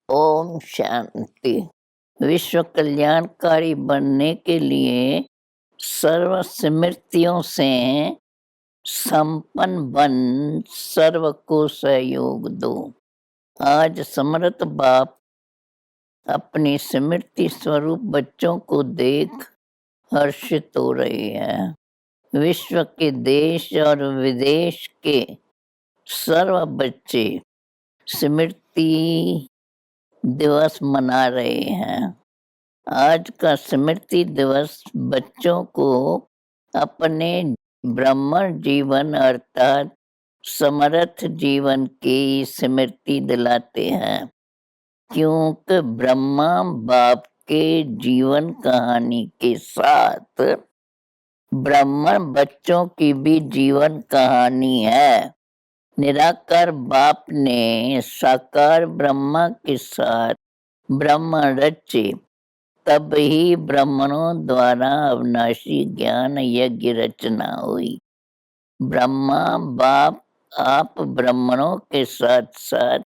ओम शांति। विश्व कल्याणकारी बनने के लिए सर्व स्मृतियों से संपन्न बन सर्व को सहयोग दो। आज समर्थ बाप अपनी स्मृति स्वरूप बच्चों को देख हर्षित हो रहे हैं। विश्व के देश और विदेश के सर्व बच्चे स्मृति दिवस मना रहे हैं। आज का स्मृति दिवस बच्चों को अपने ब्राह्मण जीवन अर्थात समर्थ जीवन की स्मृति दिलाते हैं, क्योंकि ब्रह्मा बाप के जीवन कहानी के साथ ब्राह्मण बच्चों की भी जीवन कहानी है। निराकार बाप ने साकार ब्रह्मा के साथ ब्रह्मांड रचे, तब ही ब्राह्मणों द्वारा अविनाशी ज्ञान यज्ञ रचना हुई। ब्रह्मा बाप आप ब्राह्मणों के साथ साथ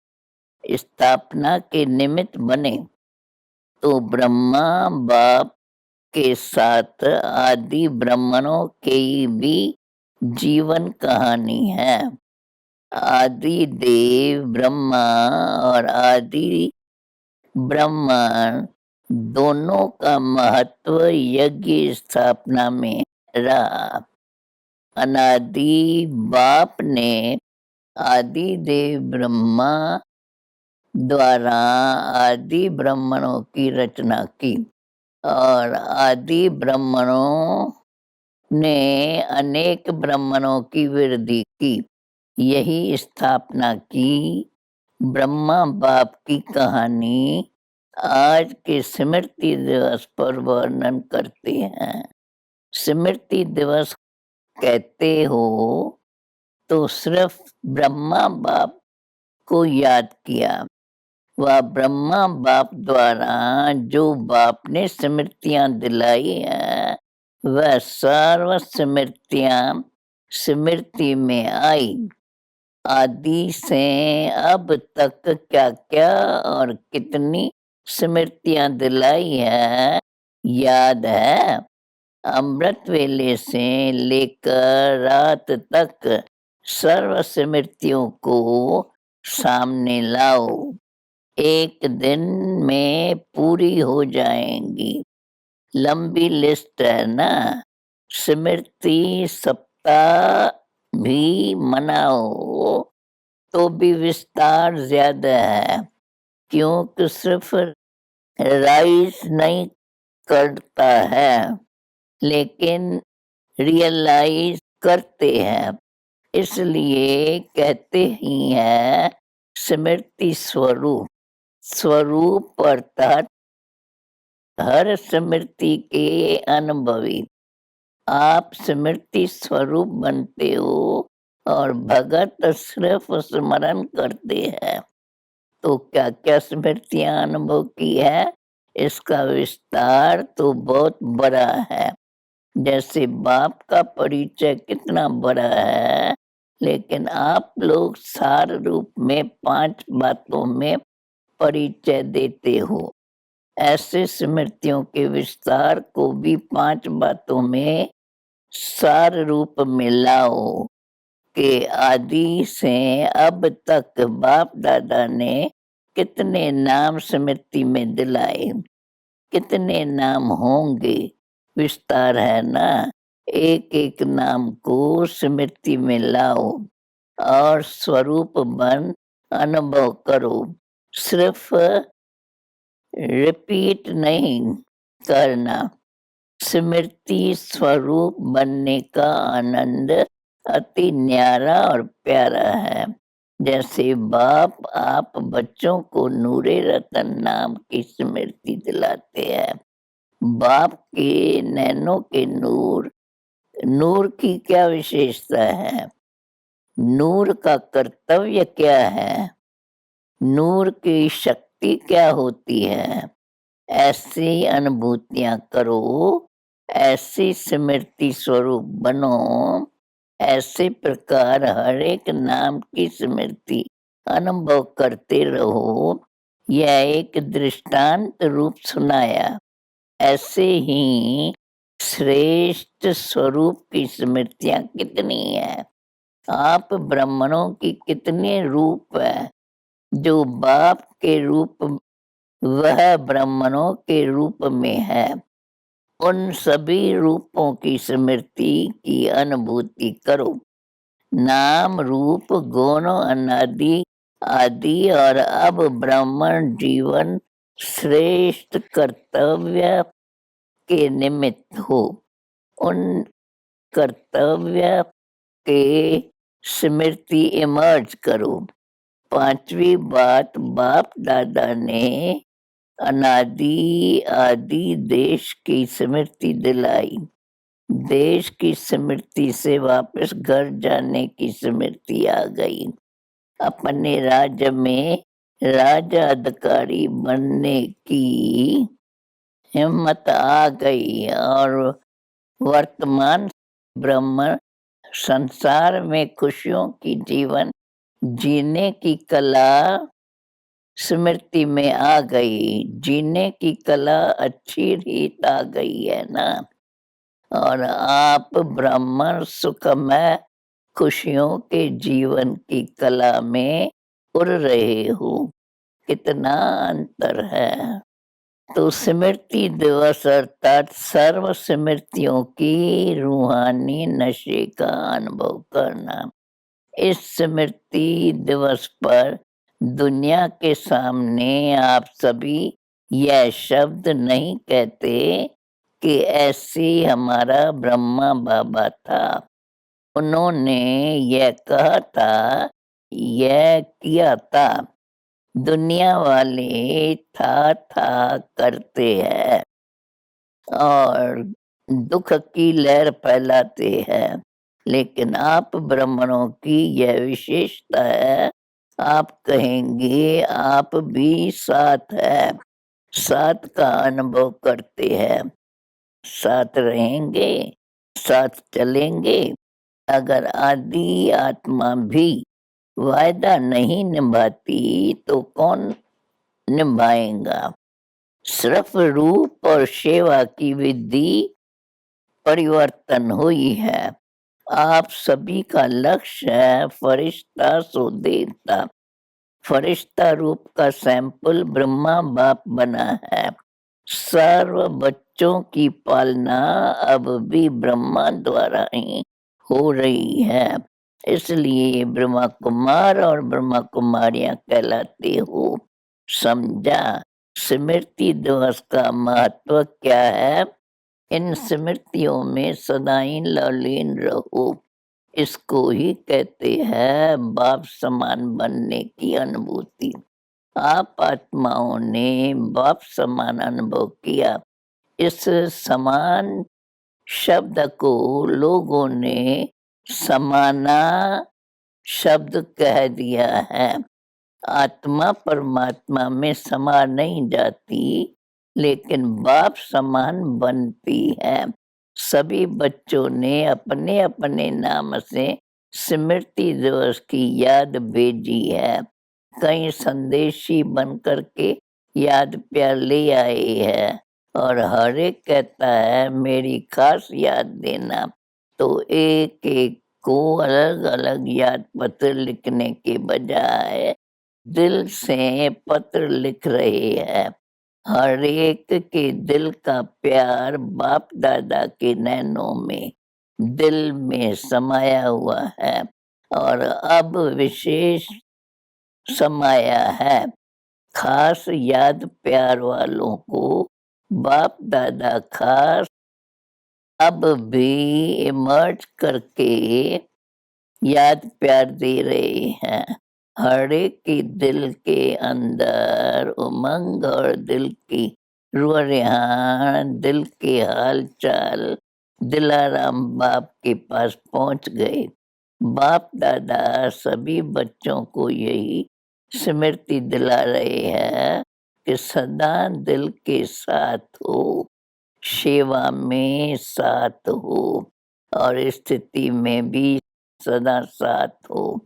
स्थापना के निमित्त बने, तो ब्रह्मा बाप के साथ आदि ब्राह्मणों की भी जीवन कहानी है। आदि देव ब्रह्मा और आदि ब्रह्मांड दोनों का महत्व यज्ञ स्थापना में रहा। अनादि बाप ने आदि देव ब्रह्मा द्वारा आदि ब्राह्मणों की रचना की और आदि ब्राह्मणों ने अनेक ब्राह्मणों की वृद्धि की। यही स्थापना की ब्रह्मा बाप की कहानी आज के स्मृति दिवस पर वर्णन करते हैं। स्मृति दिवस कहते हो तो सिर्फ ब्रह्मा बाप को याद किया। वह ब्रह्मा बाप द्वारा जो बाप ने स्मृतियां दिलाई हैं, वह सर्व स्मृतियां स्मृति में आई। आदि से अब तक क्या क्या और कितनी स्मृतियां दिलाई है याद है। अमृत वेले से लेकर रात तक सर्व स्मृतियों को सामने लाओ, एक दिन में पूरी हो जाएंगी। लंबी लिस्ट है ना। स्मृति सप्ताह भी मनाओ तो भी विस्तार ज्यादा है, क्योंकि सिर्फ राइज नहीं करता है लेकिन रियलाइज करते हैं। इसलिए कहते ही हैं स्मृति स्वरूप। स्वरूप अर्थात हर स्मृति के अनुभवी। आप स्मृति स्वरूप बनते हो और भगत सिर्फ स्मरण करते हैं। तो क्या क्या स्मृतियां अनुभव की है, इसका विस्तार तो बहुत बड़ा है। जैसे बाप का परिचय कितना बड़ा है, लेकिन आप लोग सार रूप में 5 बातों में परिचय देते हो। ऐसे स्मृतियों के विस्तार को भी 5 बातों में सार रूप में लाओ कि आदि से अब तक बाप दादा ने कितने नाम स्मृति में दिलाए, कितने नाम होंगे, विस्तार है ना। एक एक नाम को स्मृति में लाओ और स्वरूप बन अनुभव करो। सिर्फ रिपीट नहीं करना। स्मृति स्वरूप बनने का आनंद अति न्यारा और प्यारा है। जैसे बाप आप बच्चों को नूरे रतन नाम की स्मृति दिलाते हैं। बाप के नैनों के नूर, नूर की क्या विशेषता है, नूर का कर्तव्य क्या है, नूर की शक्ति क्या होती है, ऐसी अनुभूतियां करो, ऐसी स्मृति स्वरूप बनो। ऐसे प्रकार हर एक नाम की स्मृति अनुभव करते रहो। यह एक दृष्टांत रूप सुनाया। ऐसे ही श्रेष्ठ स्वरूप की स्मृतियां कितनी है। आप ब्राह्मणों की कितने रूप है। जो बाप के रूप वह ब्राह्मणों के रूप में है। उन सभी रूपों की स्मृति की अनुभूति करो। नाम रूप गुण अनादि आदि और अब ब्राह्मण जीवन श्रेष्ठ कर्तव्य के निमित्त हो। उन कर्तव्य के स्मृति इमर्ज करो। पांचवी बात, बाप दादा ने अनादि आदि देश की स्मृति दिलाई। देश की स्मृति से वापस घर जाने की स्मृति आ गई। अपने राज्य में राजा अधिकारी बनने की हिम्मत आ गई और वर्तमान ब्रह्म संसार में खुशियों की जीवन जीने की कला स्मृति में आ गई। जीने की कला अच्छी रीत आ गई है ना। और आप ब्राह्मण सुखमय खुशियों के जीवन की कला में उड़ रहे हो। कितना अंतर है। तो स्मृति दिवस अर्थात सर्व स्मृतियों की रूहानी नशे का अनुभव करना। इस स्मृति दिवस पर दुनिया के सामने आप सभी यह शब्द नहीं कहते कि ऐसे हमारा ब्रह्मा बाबा था। उन्होंने यह कहा था, यह किया था। दुनिया वाले था करते हैं और दुख की लहर फैलाते हैं। लेकिन आप ब्राह्मणों की यह विशेषता है। आप कहेंगे आप भी साथ है, साथ का अनुभव करते हैं, साथ रहेंगे, साथ चलेंगे। अगर आदि आत्मा भी वायदा नहीं निभाती तो कौन निभाएगा। सिर्फ रूप और सेवा की विधि परिवर्तन हुई है। आप सभी का लक्ष्य है फरिश्ता सो देवता। फरिश्ता रूप का सैंपल ब्रह्मा बाप बना है। सर्व बच्चों की पालना अब भी ब्रह्मा द्वारा ही हो रही है। इसलिए ब्रह्मा कुमार और ब्रह्मा कुमारियां कहलाते हो। समझा। स्मृति दिवस का महत्व क्या है। इन स्मृतियों में सदाई लौलीन रहो। इसको ही कहते हैं बाप समान बनने की अनुभूति। आप आत्माओं ने बाप समान अनुभव किया। इस समान शब्द को लोगों ने समाना शब्द कह दिया है। आत्मा परमात्मा में समा नहीं जाती, लेकिन बाप समान बनती है। सभी बच्चों ने अपने अपने नाम से स्मृति दिवस की याद भेजी है। कई संदेशी बन करके याद प्यार ले आए हैं और हर एक कहता है मेरी खास याद देना। तो एक एक को अलग अलग याद पत्र लिखने के बजाय दिल से पत्र लिख रहे हैं। हर एक के दिल का प्यार बाप दादा के नैनों में दिल में समाया हुआ है और अब विशेष समाया है। खास याद प्यार वालों को बाप दादा खास अब भी इमर्ज करके याद प्यार दे रहे हैं। हर एक के दिल के अंदर उमंग और दिल की रुझान, दिल के हाल चाल दिलाराम बाप के पास पहुंच गए। बाप दादा सभी बच्चों को यही स्मृति दिला रहे हैं कि सदा दिल के साथ हो, सेवा में साथ हो और स्थिति में भी सदा साथ हो।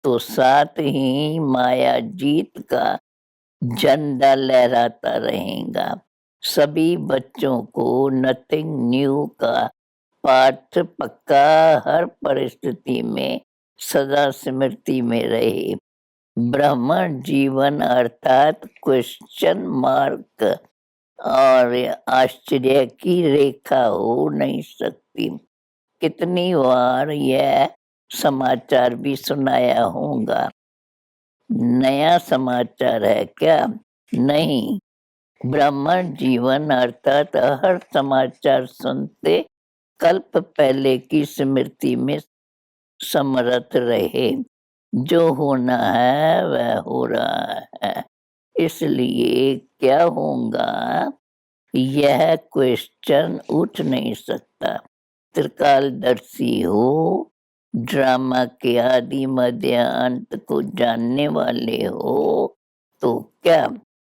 तो साथ ही माया जीत का झंडा लहराता रहेगा। सभी बच्चों को नथिंग न्यू का पाठ पक्का हर परिस्थिति में सदा स्मृति में रहे। ब्राह्मण जीवन अर्थात क्वेश्चन मार्क और आश्चर्य की रेखा हो नहीं सकती। कितनी बार यह समाचार भी सुनाया होगा। नया समाचार है क्या? नहीं। ब्राह्मण जीवन अर्थात हर समाचार सुनते कल्प पहले की स्मृति में समर्थ रहे। जो होना है वह हो रहा है, इसलिए क्या होगा यह क्वेश्चन उठ नहीं सकता। त्रिकालदर्शी हो, ड्रामा के आदि मध्य अंत को जानने वाले हो, तो क्या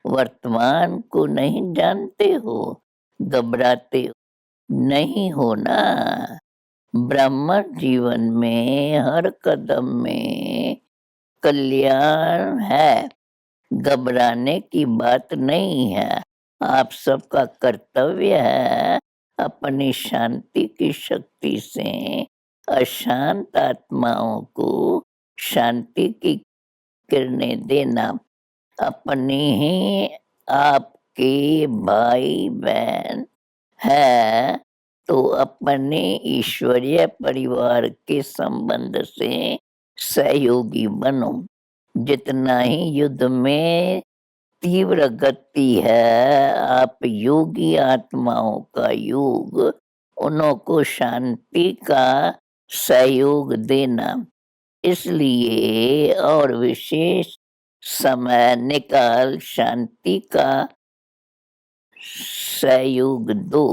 वर्तमान को नहीं जानते हो? घबराते नहीं हो ना। ब्राह्मण जीवन में हर कदम में कल्याण है, घबराने की बात नहीं है। आप सबका कर्तव्य है अपनी शांति की शक्ति से अशांत आत्माओं को शांति की किरणें देना। अपने ही आपके भाई बहन है तो अपने ईश्वरीय परिवार के संबंध से सहयोगी बनो। जितना ही युद्ध में तीव्र गति है, आप योगी आत्माओं का योग, उन्हों को शांति का सहयोग देना। इसलिए और विशेष समय निकाल शांति का सहयोग दो।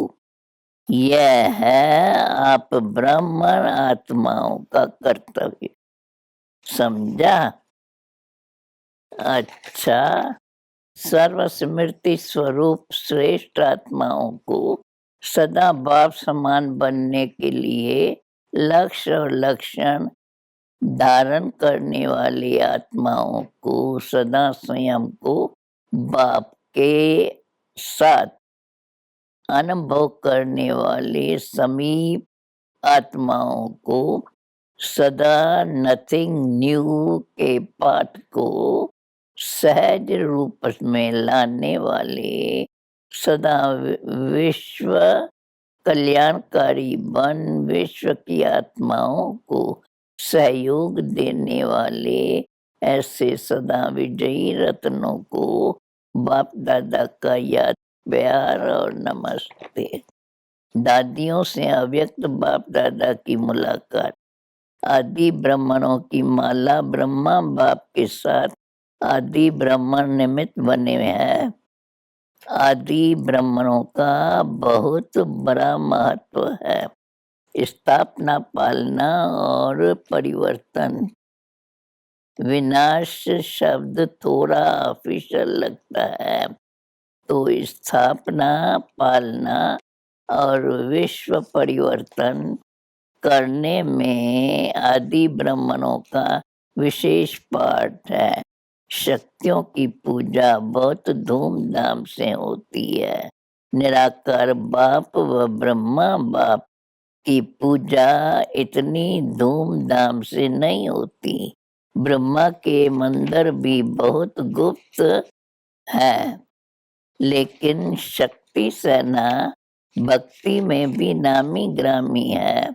यह है आप ब्राह्मण आत्माओं का कर्तव्य। समझा? अच्छा, सर्वस्मृति स्वरूप श्रेष्ठ आत्माओं को सदा बाप समान बनने के लिए लक्ष्य और लक्षण धारण करने वाली आत्माओं को सदा स्वयं को बाप के साथ अनुभव करने वाले समीप आत्माओं को सदा नथिंग न्यू के पाठ को सहज रूप में लाने वाले सदा विश्व कल्याणकारी बन विश्व की आत्माओं को सहयोग देने वाले ऐसे सदा विजयी रत्नों को बाप दादा का याद प्यार और नमस्ते। दादियों से अव्यक्त बाप दादा की मुलाकात। आदि ब्राह्मणों की माला ब्रह्मा बाप के साथ आदि ब्राह्मण निमित्त बने हैं। आदि ब्राह्मणों का बहुत बड़ा महत्व है। स्थापना, पालना और परिवर्तन। विनाश शब्द थोड़ा ऑफिशियल लगता है, तो स्थापना, पालना और विश्व परिवर्तन करने में आदि ब्राह्मणों का विशेष पाठ है। शक्तियों की पूजा बहुत धूमधाम से होती है। निराकार बाप व ब्रह्मा बाप की पूजा इतनी धूमधाम से नहीं होती। ब्रह्मा के मंदिर भी बहुत गुप्त है, लेकिन शक्ति सेना भक्ति में भी नामी ग्रामी है।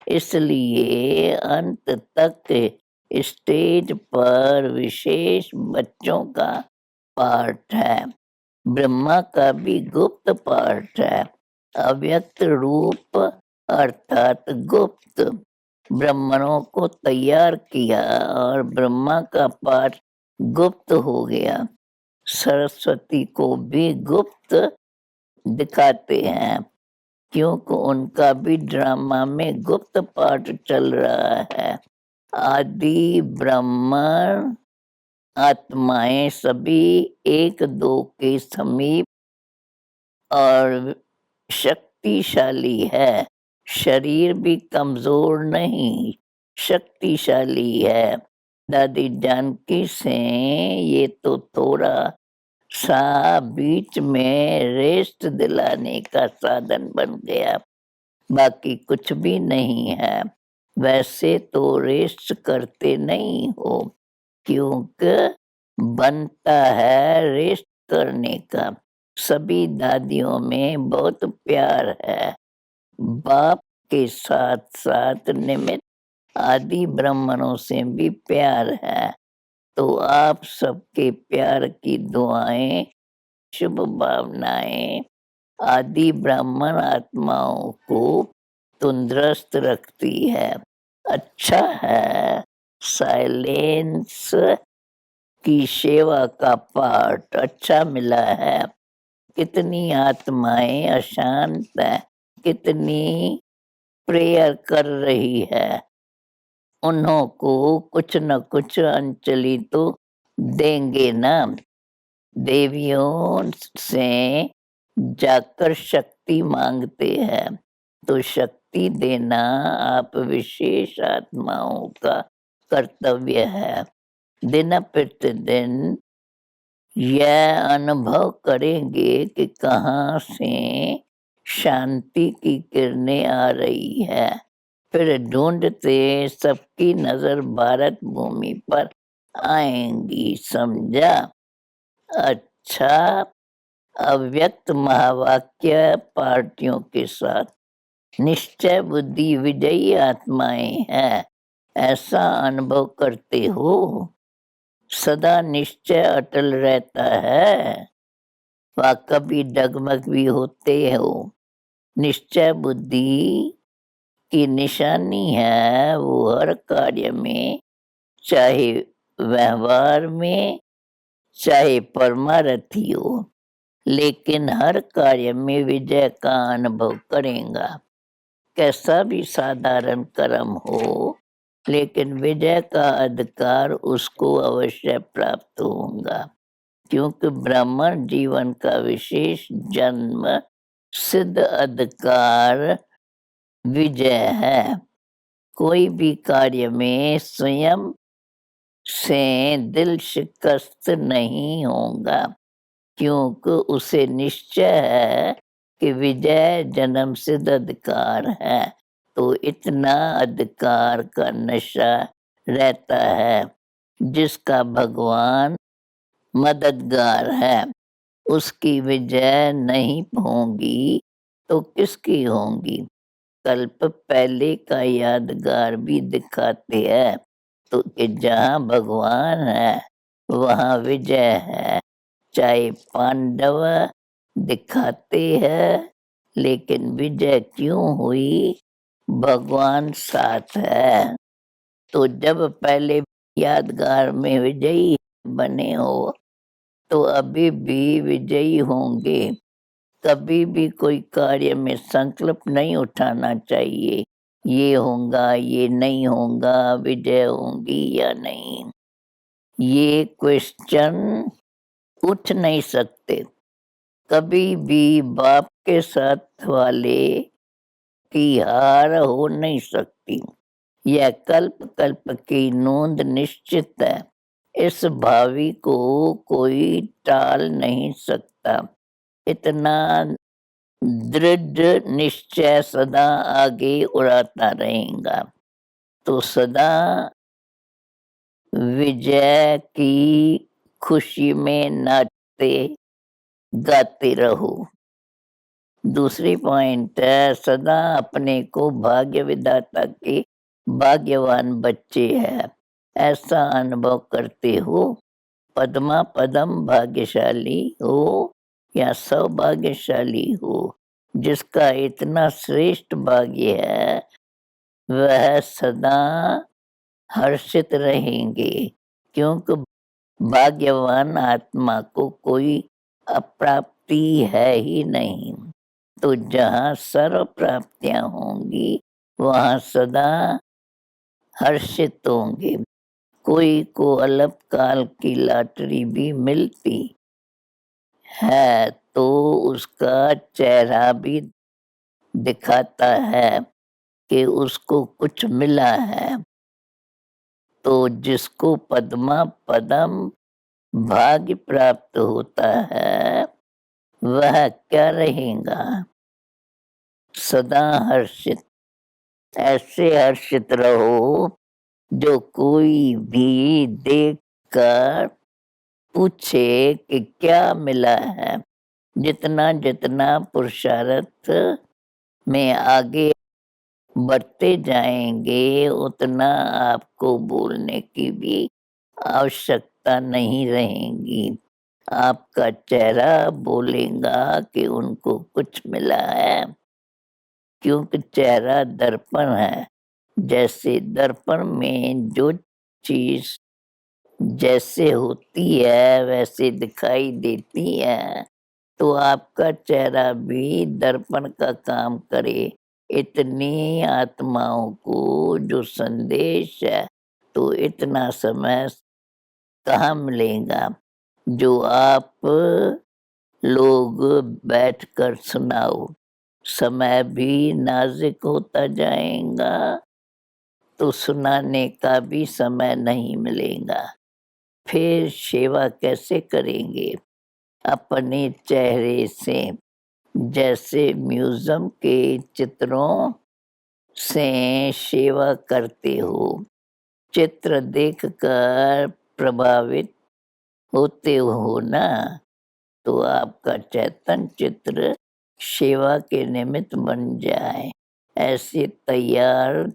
इसलिए अंत तक स्टेज पर विशेष बच्चों का पाठ है। ब्रह्मा का भी गुप्त पाठ है। अव्यक्त रूप अर्थात गुप्त ब्राह्मणों को तैयार किया और ब्रह्मा का पाठ गुप्त हो गया। सरस्वती को भी गुप्त दिखाते हैं, क्योंकि उनका भी ड्रामा में गुप्त पाठ चल रहा है। आदि ब्राह्मण आत्माएं सभी एक दो के समीप और शक्तिशाली है। शरीर भी कमजोर नहीं, शक्तिशाली है। दादी जानकी से ये तो थोड़ा सा बीच में रेस्ट दिलाने का साधन बन गया, बाकी कुछ भी नहीं है। वैसे तो रेस्ट करते नहीं हो, क्योंकि बनता है रेस्ट करने का। सभी दादियों में बहुत प्यार है, बाप के साथ साथ निमित्त आदि ब्राह्मणों से भी प्यार है। तो आप सबके प्यार की दुआएं, शुभ भावनाएं आदि ब्राह्मण आत्माओं को तंदुरुस्त रखती है। अच्छा है, साइलेंस की सेवा का पाठ अच्छा मिला है। कितनी आत्माएं अशांत है, कितनी प्रेयर कर रही है। उन्हों को कुछ न कुछ अंजलि तो देंगे ना। देवियों से जाकर शक्ति मांगते हैं, तो शक्ति देना आप विशेष आत्माओं का कर्तव्य है। दिन प्रतिदिन यह अनुभव करेंगे कि कहाँ से शांति की किरणें आ रही है। फिर ढूंढते सबकी नजर भारत भूमि पर आएंगी, समझा? अच्छा, अव्यक्त महावाक्य पार्टियों के साथ निश्चय बुद्धि विजयी आत्माएं हैं, ऐसा अनुभव करते हो। सदा निश्चय अटल रहता है, वह कभी डगमग भी होते हो। निश्चय बुद्धि की निशानी है, वो हर कार्य में, चाहे व्यवहार में, चाहे परमारथी हो, लेकिन हर कार्य में विजय का अनुभव करेगा। कैसा भी साधारण कर्म हो, लेकिन विजय का अधिकार उसको अवश्य प्राप्त होगा, क्योंकि ब्राह्मण जीवन का विशेष जन्म सिद्ध अधिकार विजय है। कोई भी कार्य में स्वयं से दिल शिकस्त नहीं होगा, क्योंकि उसे निश्चय है कि विजय जन्म सिद्ध अधिकार है। तो इतना अधिकार का नशा रहता है, जिसका भगवान मददगार है, उसकी विजय नहीं होगी तो किसकी होगी? कल्प पहले का यादगार भी दिखाते हैं, तो कि जहाँ भगवान है वहाँ विजय है। चाहे पांडव दिखाते हैं, लेकिन विजय क्यों हुई? भगवान साथ है। तो जब पहले यादगार में विजयी बने हो, तो अभी भी विजयी होंगे। कभी भी कोई कार्य में संकल्प नहीं उठाना चाहिए, ये होगा, ये नहीं होगा, विजय होगी या नहीं। ये क्वेश्चन उठ नहीं सकते। कभी भी बाप के साथ वाले की हार हो नहीं सकती। यह कल्प कल्प की नोंद निश्चित है। इस भावी को कोई टाल नहीं सकता। इतना दृढ़ निश्चय सदा आगे उड़ाता रहेगा, तो सदा विजय की खुशी में नाचते गाते रहो। दूसरी पॉइंट है, सदा अपने को भाग्य विधाता के भाग्यवान बच्चे है ऐसा अनुभव करते हो। पद्मा पदम भाग्यशाली हो या सौभाग्यशाली हो, जिसका इतना श्रेष्ठ भाग्य है, वह सदा हर्षित रहेंगे, क्योंकि भाग्यवान आत्मा को कोई अप्राप्ति है ही नहीं। तो जहाँ सर्व प्राप्तियां होंगी, वहाँ सदा हर्षित होंगे। कोई को अल्पकाल की लॉटरी भी मिलती है, तो उसका चेहरा भी दिखाता है कि उसको कुछ मिला है। तो जिसको पद्मा पदम भाग्य प्राप्त होता है वह क्या रहेगा? सदा हर्षित। ऐसे हर्षित रहो जो कोई भी देख कर पूछे कि क्या मिला है। जितना जितना पुरुषार्थ में आगे बढ़ते जाएंगे उतना आपको बोलने की भी आवश्यकता नहीं रहेगी। आपका चेहरा बोलेगा कि उनको कुछ मिला है, क्योंकि चेहरा दर्पण है। जैसे दर्पण में जो चीज जैसे होती है वैसे दिखाई देती है, तो आपका चेहरा भी दर्पण का काम करे। इतनी आत्माओं को जो संदेश है, तो इतना समय कहाँ मिलेगा जो आप लोग बैठकर सुनाओ। समय भी नाजुक होता जाएगा तो सुनाने का भी समय नहीं मिलेगा। फिर सेवा कैसे करेंगे? अपने चेहरे से। जैसे म्यूजियम के चित्रों से सेवा करते हो, चित्र देखकर प्रभावित होते हो ना, तो आपका चैतन्य चित्र सेवा के निमित्त बन जाए। ऐसे तैयार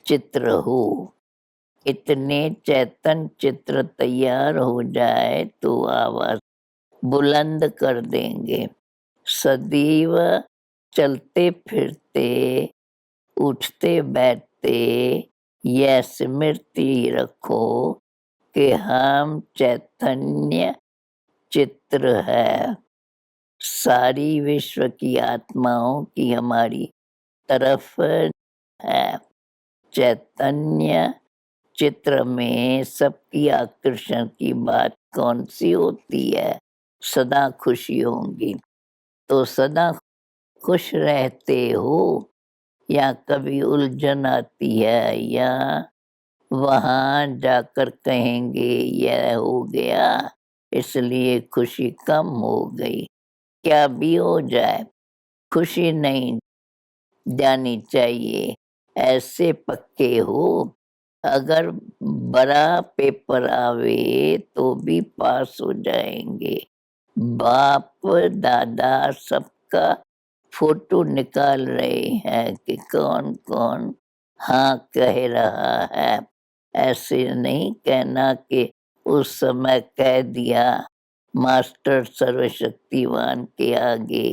चित्र हो। इतने चैतन्य चित्र तैयार हो जाए तो आवाज बुलंद कर देंगे। सदैव चलते फिरते उठते बैठते यह स्मृति रखो कि हम चैतन्य चित्र है। सारी विश्व की आत्माओं की हमारी तरफ है। चैतन्य चित्र में सबकी आकर्षण की बात कौन सी होती है? सदा खुशी होंगी। तो सदा खुश रहते हो या कभी उलझन आती है या वहां जाकर कहेंगे यह हो गया इसलिए खुशी कम हो गई। क्या भी हो जाए, खुशी नहीं जानी चाहिए। ऐसे पक्के हो, अगर बड़ा पेपर आवे तो भी पास हो जाएंगे। बाप दादा सबका फोटो निकाल रहे हैं कि कौन कौन हाँ कह रहा है। ऐसे नहीं कहना कि उस समय कह दिया मास्टर सर्वशक्तिमान के आगे।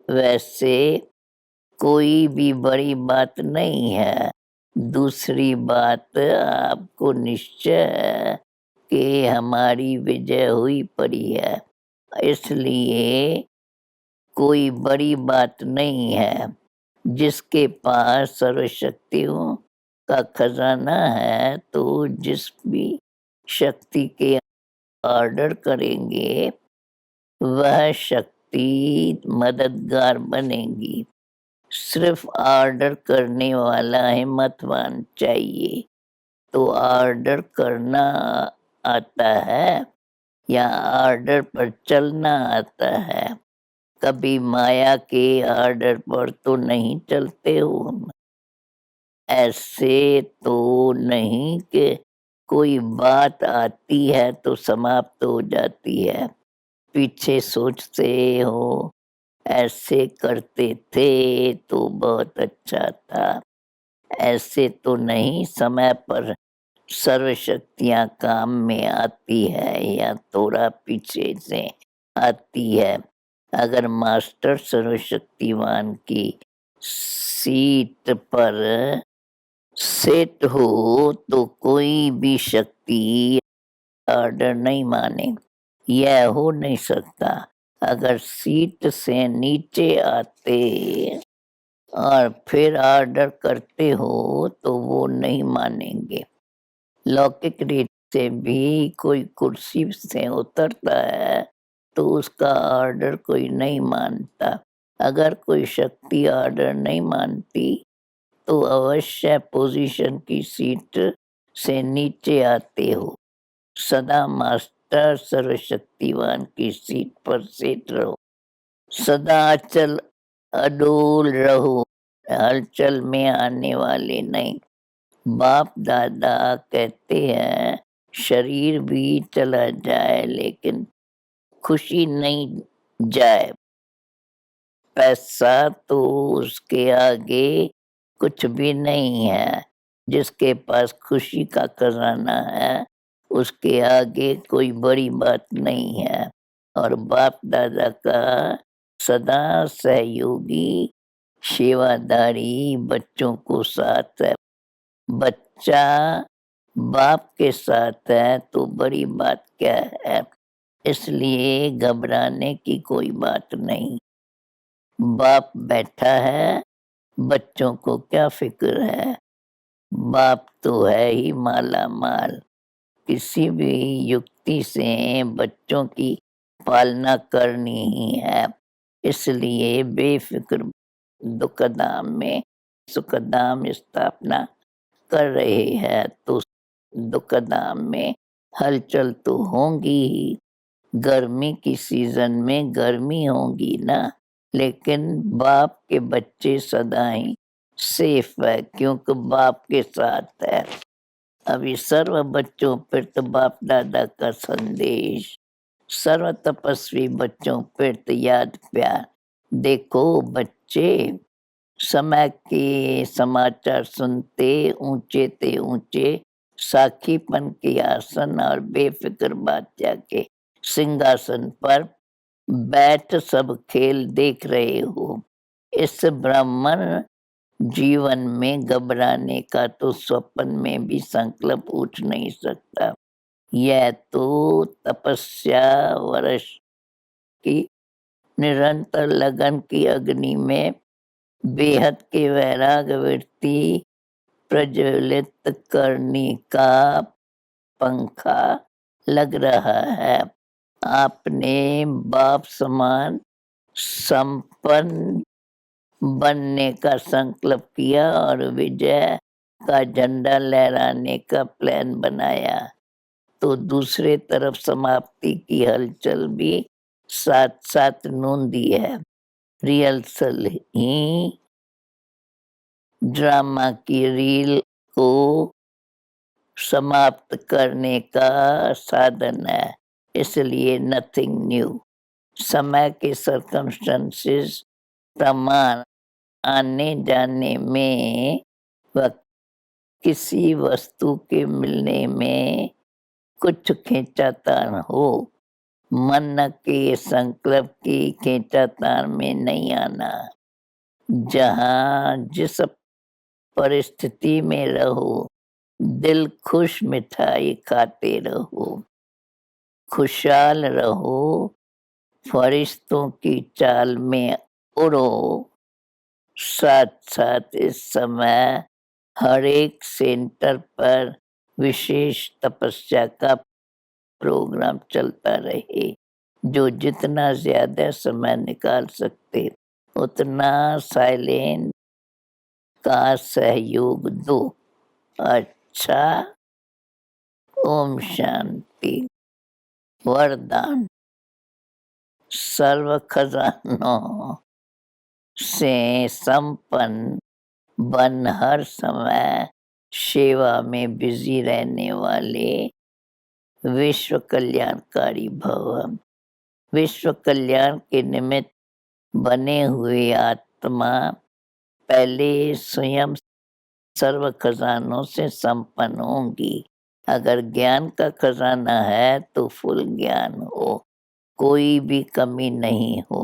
वैसे कोई भी बड़ी बात नहीं है। दूसरी बात, आपको निश्चय है कि हमारी विजय हुई पड़ी है, इसलिए कोई बड़ी बात नहीं है। जिसके पास सर्वशक्तियों का खजाना है तो जिस भी शक्ति के ऑर्डर करेंगे वह शक्ति मददगार बनेगी। सिर्फ ऑर्डर करने वाला हिम्मतवान चाहिए। तो ऑर्डर करना आता है या ऑर्डर पर चलना आता है? कभी माया के ऑर्डर पर तो नहीं चलते हो हम। ऐसे तो नहीं कि कोई बात आती है तो समाप्त हो जाती है। पीछे सोचते हो ऐसे करते थे तो बहुत अच्छा था। ऐसे तो नहीं समय पर सर्वशक्तियाँ काम में आती है या थोड़ा पीछे से आती है। अगर मास्टर सर्वशक्तिमान की सीट पर सेट हो तो कोई भी शक्ति ऑर्डर नहीं माने। यह हो नहीं सकता। अगर सीट से नीचे आते और फिर ऑर्डर करते हो तो वो नहीं मानेंगे। लौकिक रीत से भी कोई कुर्सी से उतरता है तो उसका ऑर्डर कोई नहीं मानता। अगर कोई शक्ति ऑर्डर नहीं मानती तो अवश्य पोजीशन की सीट से नीचे आते हो। सदा मास्टर मास्टर सर्वशक्तिवान की सीट पर सेट रहो, सदा अचल अडोल रहो, हलचल में आने वाले नहीं। बाप दादा कहते हैं शरीर भी चला जाए लेकिन खुशी नहीं जाए। पैसा तो उसके आगे कुछ भी नहीं है। जिसके पास खुशी का खजाना है उसके आगे कोई बड़ी बात नहीं है। और बाप दादा का सदा सहयोगी सेवादारी बच्चों को साथ है। बच्चा बाप के साथ है तो बड़ी बात क्या है। इसलिए घबराने की कोई बात नहीं। बाप बैठा है, बच्चों को क्या फिक्र है। बाप तो है ही माला माल। किसी भी युक्ति से बच्चों की पालना करनी ही है। इसलिए बेफिक्र दुखधाम में सुखधाम स्थापना कर रहे हैं तो दुखधाम में हलचल तो होंगी ही। गर्मी की सीजन में गर्मी होगी ना, लेकिन बाप के बच्चे सदा ही सेफ है क्योंकि बाप के साथ है। अभी सर्व बच्चों पर तो बाप दादा का संदेश, सर्व तपस्वी बच्चों पर तो याद प्यार। देखो बच्चे, समय के समाचार सुनते ऊंचे ते ऊंचे साखीपन के आसन और बेफिक्र बादशाह के सिंहासन पर बैठ सब खेल देख रहे हो। इस ब्राह्मण जीवन में घबराने का तो स्वप्न में भी संकल्प उठ नहीं सकता। यह तो तपस्या वर्ष की निरंतर लगन की अग्नि में बेहद के वैराग्य वृत्ति प्रज्वलित करने का पंखा लग रहा है। आपने बाप समान संपन्न बनने का संकल्प किया और विजय का झंडा लहराने का प्लान बनाया तो दूसरे तरफ समाप्ति की हलचल भी साथ साथ नूंदी है। रिहर्सल ही ड्रामा की रील को समाप्त करने का साधन है। इसलिए नथिंग न्यू। समय के सर्कमस्टेंसेस प्रमाण आने जाने में व किसी वस्तु के मिलने में कुछ खींचातान हो, मन के संकल्प की खींचातान में नहीं आना। जहाँ जिस परिस्थिति में रहो दिल खुश मिठाई खाते रहो, खुशहाल रहो, फरिश्तों की चाल में उड़ो। साथ साथ इस समय हर एक सेंटर पर विशेष तपस्या का प्रोग्राम चलता रहे। जो जितना ज्यादा समय निकाल सकते उतना साइलेंट का सहयोग दो। अच्छा, ओम शांति। वरदान। सर्व खजानों से संपन्न बन हर समय सेवा में बिजी रहने वाले विश्व कल्याणकारी भव। विश्व कल्याण के निमित्त बने हुए आत्मा पहले स्वयं सर्व खजानों से संपन्न होंगी। अगर ज्ञान का खजाना है तो फुल ज्ञान हो, कोई भी कमी नहीं हो,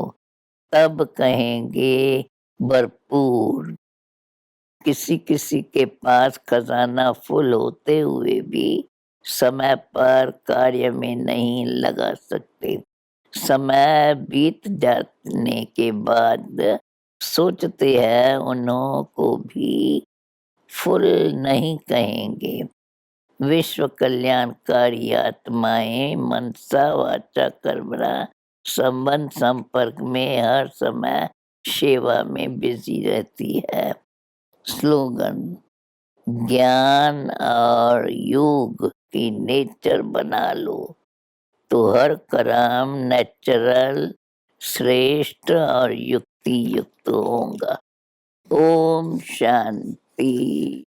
तब कहेंगे भरपूर। किसी किसी के पास खजाना फुल होते हुए भी समय पर कार्य में नहीं लगा सकते। समय बीत जाने के बाद सोचते हैं उन्हों को भी फुल नहीं कहेंगे। विश्व कल्याणकारी आत्माएं मनसा वाचा कर्मणा संबंध संपर्क में हर समय सेवा में बिजी रहती है। स्लोगन। ज्ञान और योग की नेचर बना लो, तो हर कर्म नेचुरल, श्रेष्ठ और युक्ति युक्त होगा। ओम शांति।